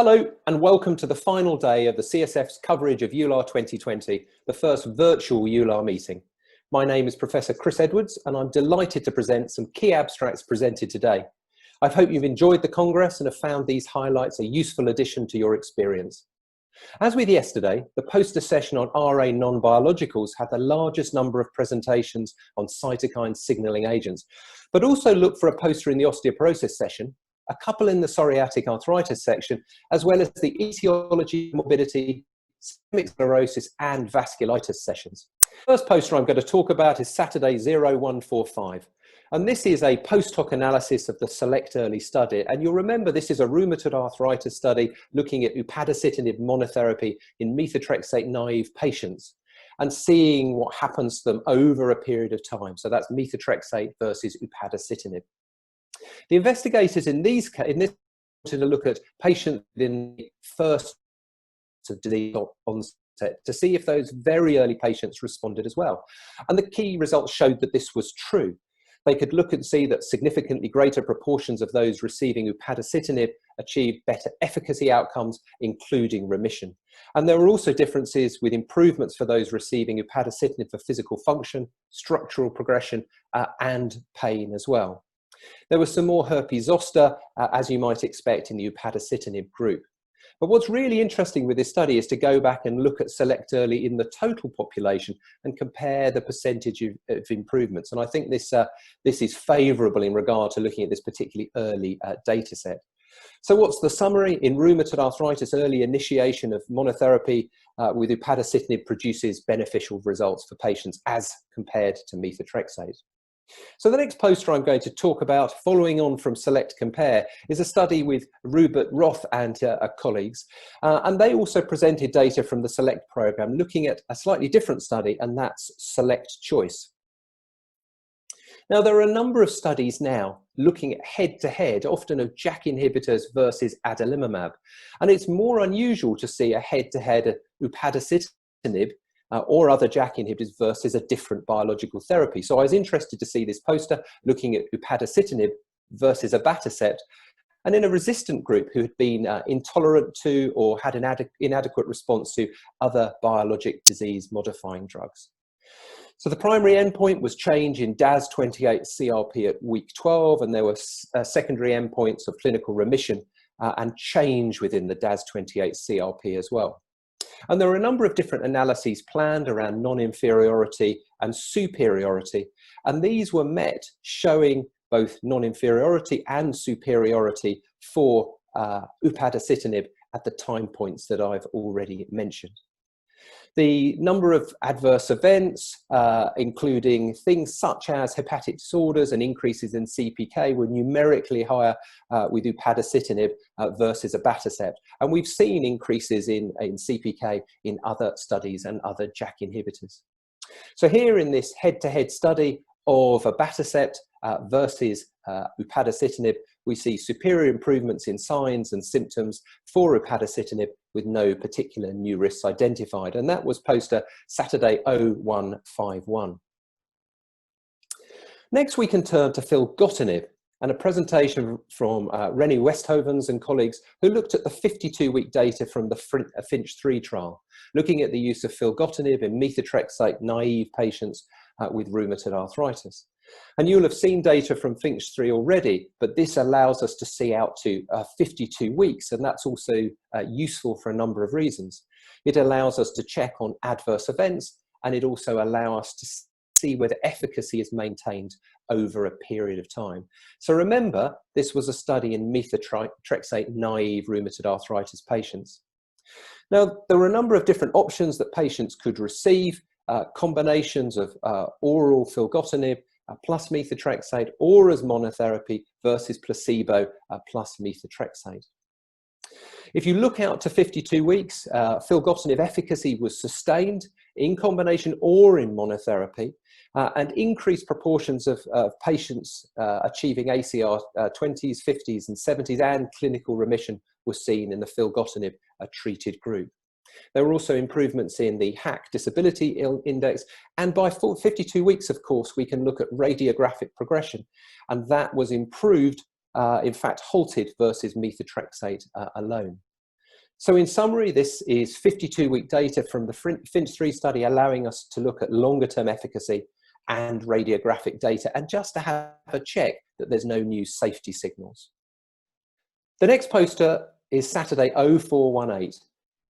Hello and welcome to the final day of the CSF's coverage of EULAR 2020, the first virtual EULAR meeting. My name is Professor Chris Edwards and I'm delighted to present some key abstracts presented today. I hope you've enjoyed the Congress and have found these highlights a useful addition to your experience. As with yesterday, the poster session on RA non-biologicals had the largest number of presentations on cytokine signalling agents, but also look for a poster in the osteoporosis session, a couple in the psoriatic arthritis section, as well as the etiology, morbidity, systemic sclerosis and vasculitis sessions. First poster I'm going to talk about is Saturday 0145. And this is a post hoc analysis of the SELECT early study. And you'll remember this is a rheumatoid arthritis study looking at upadacitinib monotherapy in methotrexate naive patients and seeing what happens to them over a period of time. So that's methotrexate versus upadacitinib. The investigators in this wanted to look at patients in the first disease onset to see if those very early patients responded as well. And the key results showed that this was true. They could look and see that significantly greater proportions of those receiving upadacitinib achieved better efficacy outcomes, including remission. And there were also differences with improvements for those receiving upadacitinib for physical function, structural progression, and pain as well. There was some more herpes zoster, as you might expect in the upadacitinib group. But what's really interesting with this study is to go back and look at SELECT early in the total population and compare the percentage of improvements. And I think this is favourable in regard to looking at this particularly early data set. So what's the summary? In rheumatoid arthritis, early initiation of monotherapy with upadacitinib produces beneficial results for patients as compared to methotrexate. So the next poster I'm going to talk about, following on from SELECT Compare, is a study with Rupert Roth and colleagues. And they also presented data from the SELECT program looking at a slightly different study, and that's SELECT Choice. Now, there are a number of studies now looking at head-to-head, often of JAK inhibitors versus adalimumab. And it's more unusual to see a head-to-head upadacitinib or other JAK inhibitors versus a different biological therapy. So I was interested to see this poster looking at upadacitinib versus abatacept, and in a resistant group who had been intolerant to or had an inadequate response to other biologic disease-modifying drugs. So the primary endpoint was change in DAS28 CRP at week 12, and there were secondary endpoints of clinical remission and change within the DAS28 CRP as well. And there were a number of different analyses planned around non-inferiority and superiority, and these were met showing both non-inferiority and superiority for upadacitinib at the time points that I've already mentioned. The number of adverse events, including things such as hepatic disorders and increases in CPK, were numerically higher with upadacitinib versus abatacept. And we've seen increases in CPK in other studies and other JAK inhibitors. So here in this head-to-head study of abatacept versus upadacitinib, we see superior improvements in signs and symptoms for upadacitinib with no particular new risks identified. And that was poster Saturday 0151. Next, we can turn to filgotinib and a presentation from Rennie Westhovens and colleagues who looked at the 52-week data from the FINCH 3 trial, looking at the use of filgotinib in methotrexate naive patients with rheumatoid arthritis. And you'll have seen data from FINCH 3 already, but this allows us to see out to 52 weeks, and that's also useful for a number of reasons. It allows us to check on adverse events, and it also allows us to see whether efficacy is maintained over a period of time. So remember, this was a study in methotrexate naive rheumatoid arthritis patients. Now, there were a number of different options that patients could receive, combinations of oral filgotinib plus methotrexate, or as monotherapy versus placebo plus methotrexate. If you look out to 52 weeks, filgotinib efficacy was sustained in combination or in monotherapy, and increased proportions of patients achieving ACR 20s, 50s and 70s and clinical remission was seen in the filgotinib treated group. There were also improvements in the HAQ disability index, and by 52 weeks, of course, we can look at radiographic progression, and that was improved, in fact halted versus methotrexate alone. So in summary, this is 52-week data from the FINCH3 study, allowing us to look at longer-term efficacy and radiographic data, and just to have a check that there's no new safety signals. The next poster is Saturday 0418,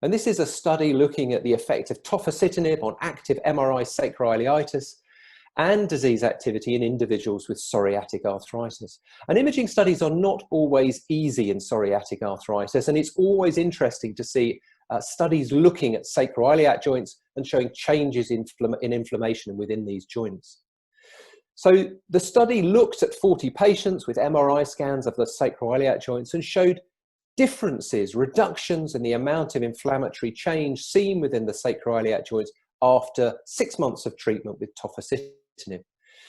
and this is a study looking at the effect of tofacitinib on active MRI sacroiliitis and disease activity in individuals with psoriatic arthritis. And imaging studies are not always easy in psoriatic arthritis, and it's always interesting to see studies looking at sacroiliac joints and showing changes in inflammation within these joints. So the study looked at 40 patients with MRI scans of the sacroiliac joints and showed differences, reductions in the amount of inflammatory change seen within the sacroiliac joints after 6 months of treatment with tofacitinib.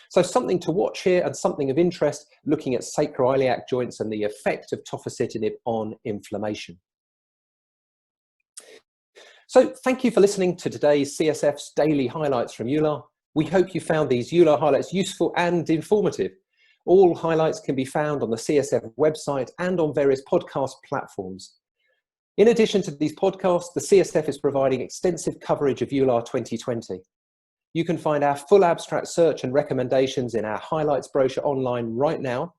So something to watch here, and something of interest, looking at sacroiliac joints and the effect of tofacitinib on inflammation. So thank you for listening to today's CSF's daily highlights from EULAR. We hope you found these EULAR highlights useful and informative. All highlights can be found on the CSF website and on various podcast platforms. In addition to these podcasts, the CSF is providing extensive coverage of EULAR 2020. You can find our full abstract search and recommendations in our highlights brochure online right now.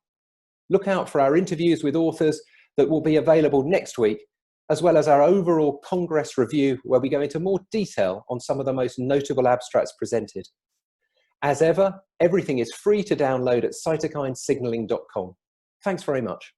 Look out for our interviews with authors that will be available next week, as well as our overall Congress review, where we go into more detail on some of the most notable abstracts presented. As ever, everything is free to download at cytokinesignaling.com. Thanks very much.